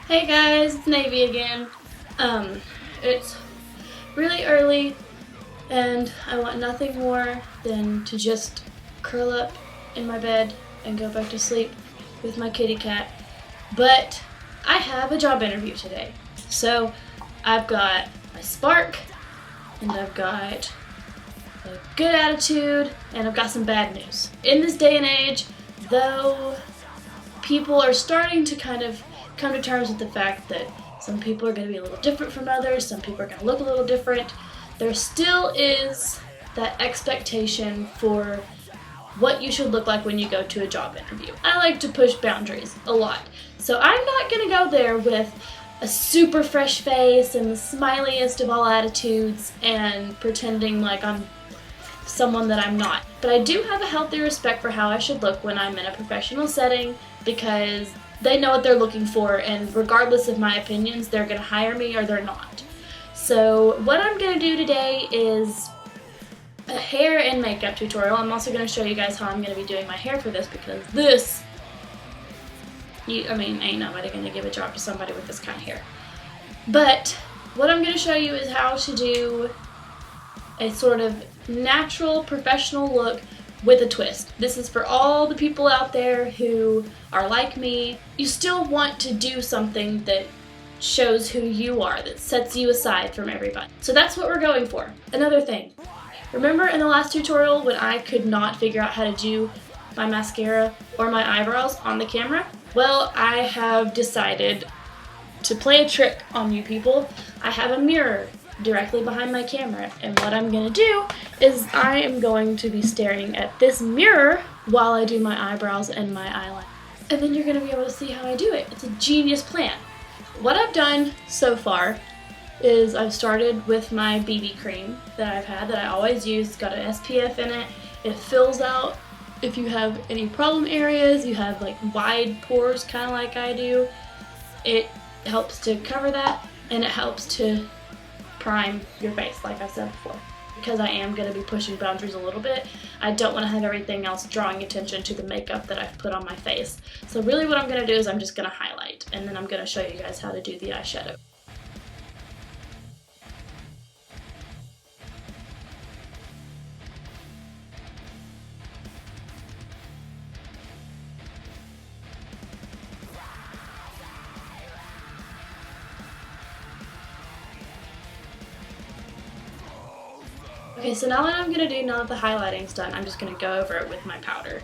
Hey guys, it's Navy again. It's really early and I want nothing more than to just curl up in my bed and go back to sleep with my kitty cat. But I have a job interview today. So I've got my spark and I've got a good attitude and I've got some bad news. In this day and age, though people are starting to kind of come to terms with the fact that some people are going to be a little different from others, some people are going to look a little different, there still is that expectation for what you should look like when you go to a job interview. I like to push boundaries a lot, so I'm not going to go there with a super fresh face and the smiliest of all attitudes and pretending like I'm someone that I'm not. But I do have a healthy respect for how I should look when I'm in a professional setting because they know what they're looking for, and regardless of my opinions, they're going to hire me or they're not. So what I'm going to do today is a hair and makeup tutorial. I'm also going to show you guys how I'm going to be doing my hair for this because this, ain't nobody going to give a job to somebody with this kind of hair. But what I'm going to show you is how to do a sort of natural professional look with a twist. This is for all the people out there who are like me. You still want to do something that shows who you are, that sets you aside from everybody. So that's what we're going for. Another thing, remember in the last tutorial when I could not figure out how to do my mascara or my eyebrows on the camera? Well, I have decided to play a trick on you people. I have a mirror directly behind my camera, and what I'm gonna do is I am going to be staring at this mirror while I do my eyebrows and my eyeliner. And then you're gonna be able to see how I do it. It's a genius plan. What I've done so far is I've started with my BB cream that I've had, that I always use. It's got an SPF in it. It fills out if you have any problem areas, you have like wide pores kind of like I do. It helps to cover that, and it helps to prime your face, like I said before. Because I am going to be pushing boundaries a little bit, I don't want to have everything else drawing attention to the makeup that I've put on my face. So really what I'm going to do is I'm just going to highlight, and then I'm going to show you guys how to do the eyeshadow. Okay, so now what I'm going to do, now that the highlighting's done, I'm just going to go over it with my powder.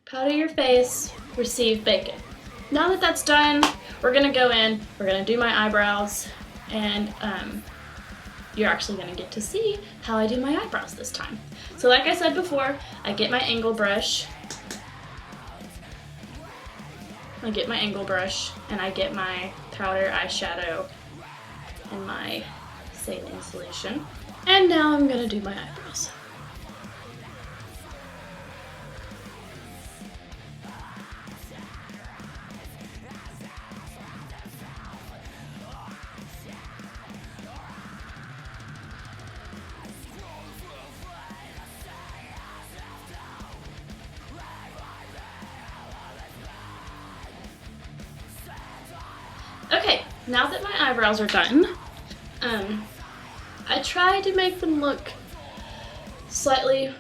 Powder your face, receive bacon. Now that that's done, we're going to go in, we're going to do my eyebrows, and you're actually going to get to see how I do my eyebrows this time. So like I said before, I get my angle brush, and I get my powder, eyeshadow, and my saline solution. And now I'm gonna do my eyebrows. Okay, now that my eyebrows are done, I try to make them look slightly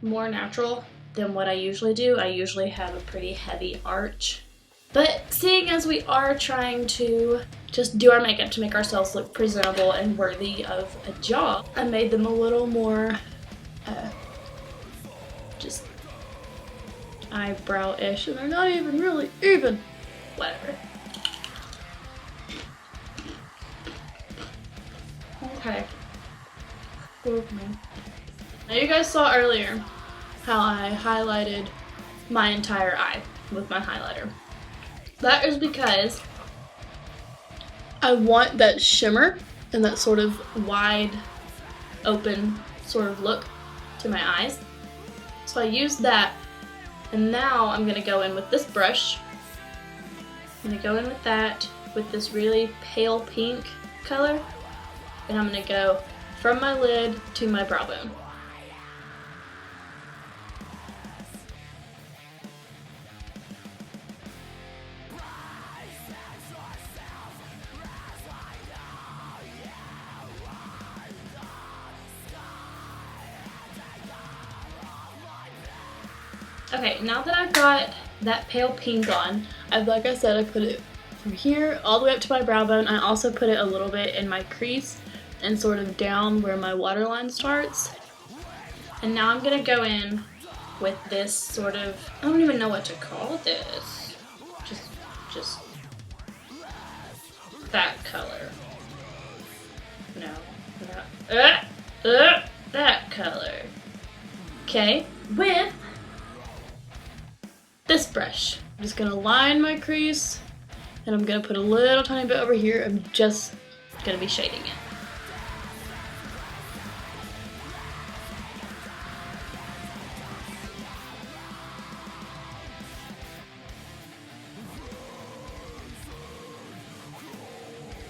more natural than what I usually do. I usually have a pretty heavy arch. But seeing as we are trying to just do our makeup to make ourselves look presentable and worthy of a job, I made them a little more just eyebrow-ish, and they're not even really even. Whatever. Okay. Now you guys saw earlier how I highlighted my entire eye with my highlighter. That is because I want that shimmer and that sort of wide open sort of look to my eyes. So I used that, and now I'm going to go in with this brush. I'm going to go in with that with this really pale pink color, and I'm going to go from my lid to my brow bone. Okay, now that I've got that pale pink on, like I said, I put it from here all the way up to my brow bone. I also put it a little bit in my crease and sort of down where my waterline starts. And now I'm gonna go in with this sort of, I don't even know what to call this. Just that color. No, that color. Okay, with this brush. I'm just gonna line my crease, and I'm gonna put a little tiny bit over here. I'm just gonna be shading it.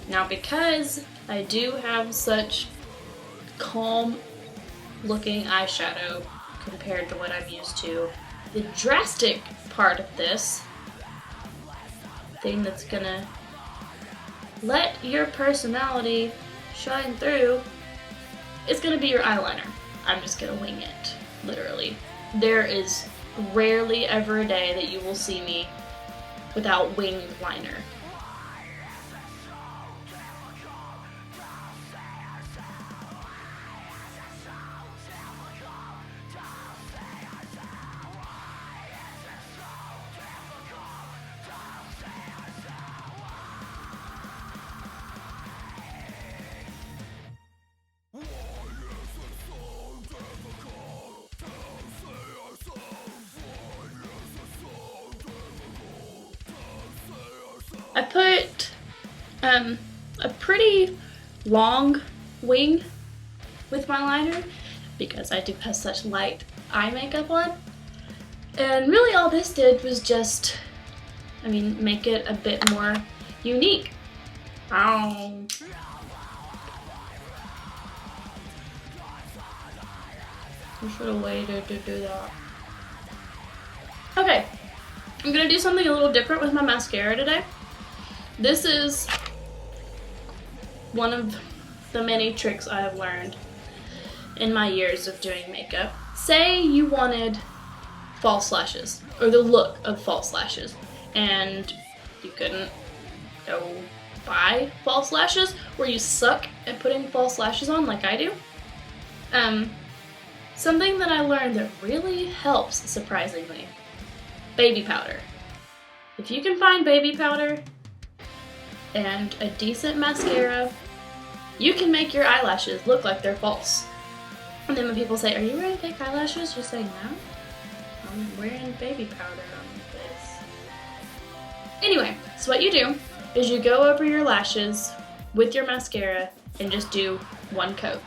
Now, because I do have such calm looking eyeshadow compared to what I'm used to, the drastic part of this thing that's gonna let your personality shine through is gonna be your eyeliner. I'm just gonna wing it, literally. There is rarely ever a day that you will see me without winged liner. I put a pretty long wing with my liner because I do have such light eye makeup on. And really all this did was just, make it a bit more unique. Ow. I should have waited to do that. Okay, I'm gonna do something a little different with my mascara today. This is one of the many tricks I have learned in my years of doing makeup. Say you wanted false lashes, or the look of false lashes, and you couldn't go buy false lashes, or you suck at putting false lashes on like I do. Something that I learned that really helps, surprisingly, baby powder. If you can find baby powder and a decent mascara, you can make your eyelashes look like they're false. And then when people say, "Are you wearing fake eyelashes?" you say, "No, I'm wearing baby powder on my face." Anyway, so what you do is you go over your lashes with your mascara and just do one coat.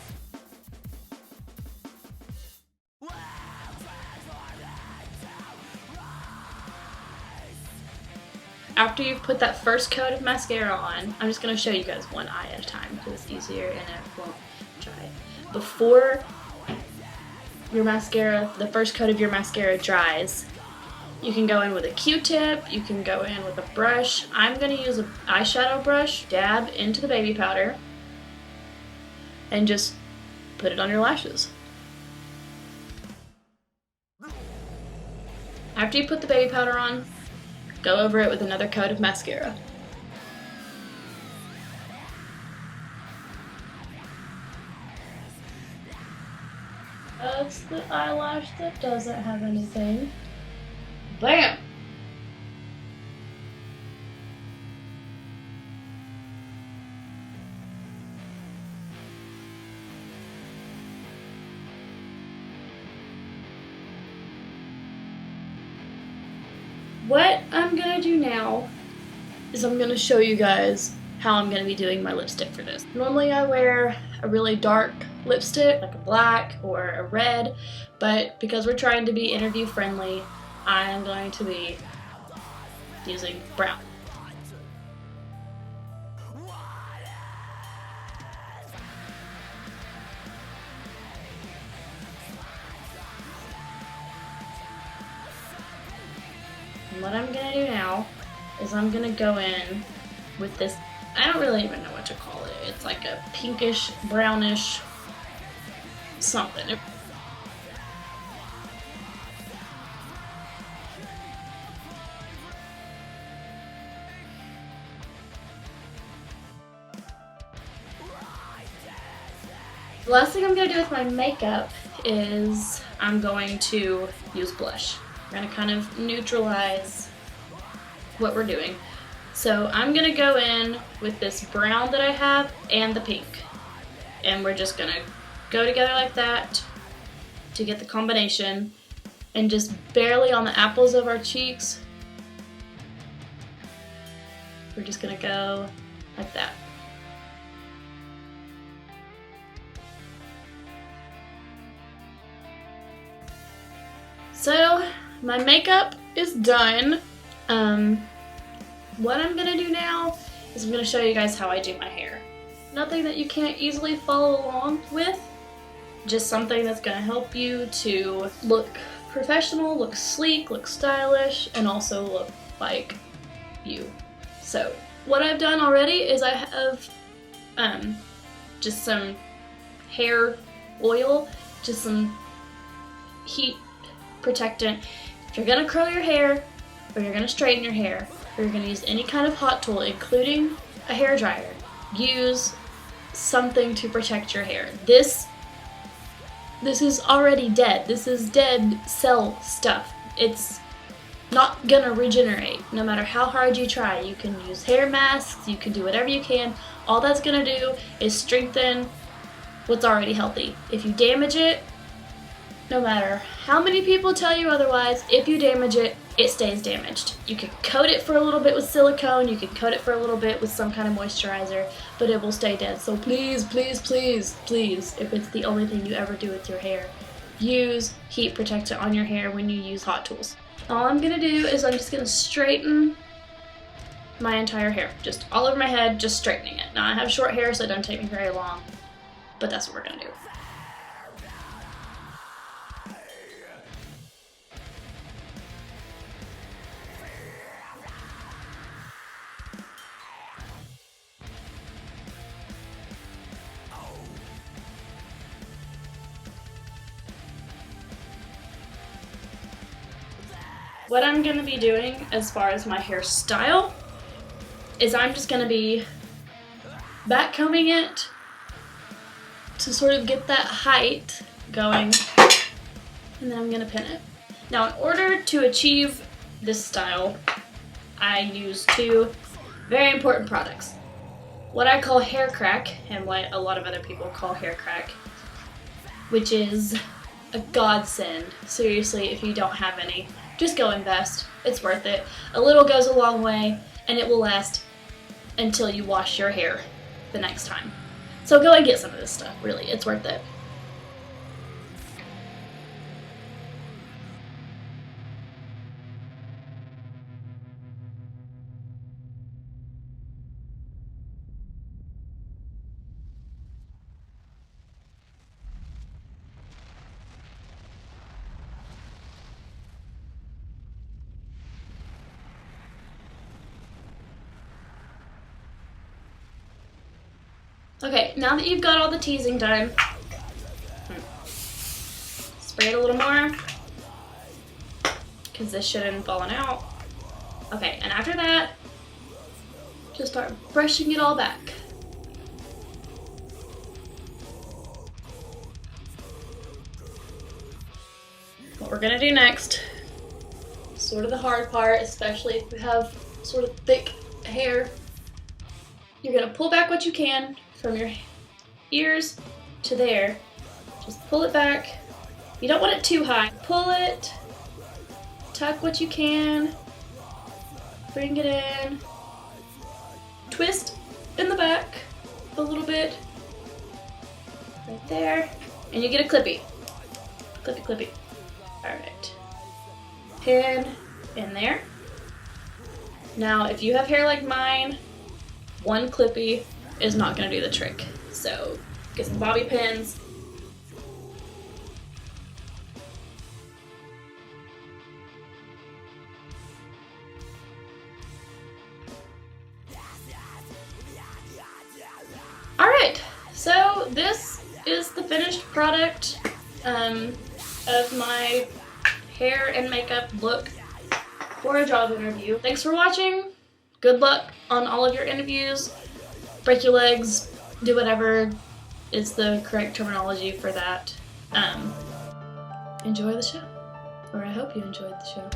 After you've put that first coat of mascara on, I'm just going to show you guys one eye at a time because it's easier and it won't dry. Before your mascara, the first coat of your mascara dries, you can go in with a Q-tip, you can go in with a brush. I'm going to use an eyeshadow brush, dab into the baby powder, and just put it on your lashes. After you put the baby powder on, go over it with another coat of mascara. That's the eyelash that doesn't have anything. Bam! What I'm gonna do now is I'm gonna show you guys how I'm gonna be doing my lipstick for this. Normally I wear a really dark lipstick, like a black or a red, but because we're trying to be interview friendly, I'm going to be using brown. And what I'm gonna do now is I'm gonna go in with this, I don't really even know what to call it. It's like a pinkish, brownish something. The last thing I'm going to do with my makeup is I'm going to use blush. We're going to kind of neutralize what we're doing. So I'm going to go in with this brown that I have and the pink. And we're just going to go together like that to get the combination. And just barely on the apples of our cheeks, we're just going to go like that. So my makeup is done. What I'm gonna do now is I'm gonna show you guys how I do my hair. Nothing that you can't easily follow along with, just something that's gonna help you to look professional, look sleek, look stylish, and also look like you. So what I've done already is I have just some hair oil, just some heat protectant. If you're gonna curl your hair, or you're gonna straighten your hair, or you're gonna use any kind of hot tool, including a hair dryer, use something to protect your hair. This is already dead. This is dead cell stuff. It's not gonna regenerate no matter how hard you try. You can use hair masks, you can do whatever you can. All that's gonna do is strengthen what's already healthy. If you damage it, no matter how many people tell you otherwise, if you damage it, it stays damaged. You can coat it for a little bit with silicone, you can coat it for a little bit with some kind of moisturizer, but it will stay dead. So please, please, please, please, if it's the only thing you ever do with your hair, use heat protectant on your hair when you use hot tools. All I'm gonna do is I'm just gonna straighten my entire hair. Just all over my head, just straightening it. Now I have short hair, so it doesn't take me very long, but that's what we're gonna do. What I'm going to be doing as far as my hairstyle is I'm just going to be backcombing it to sort of get that height going, and then I'm going to pin it. Now, in order to achieve this style, I use two very important products. What I call hair crack, and what a lot of other people call hair crack, which is a godsend. Seriously, if you don't have any, just go invest. It's worth it. A little goes a long way, and it will last until you wash your hair the next time. So go and get some of this stuff, really. It's worth it. Okay, now that you've got all the teasing done, spray it a little more, because this shouldn't have fallen out. Okay, and after that, just start brushing it all back. What we're gonna do next, sort of the hard part, especially if you have sort of thick hair, you're gonna pull back what you can from your ears to there. Just pull it back. You don't want it too high. Pull it, tuck what you can, bring it in, twist in the back a little bit, right there, and you get a clippy. Clippy, clippy. Alright. Pin in there. Now, if you have hair like mine, one clippy is not going to do the trick. So get some bobby pins. Alright, so this is the finished product of my hair and makeup look for a job interview. Thanks for watching. Good luck on all of your interviews. Break your legs, do whatever. is the correct terminology for that. Enjoy the show. Or I hope you enjoyed the show.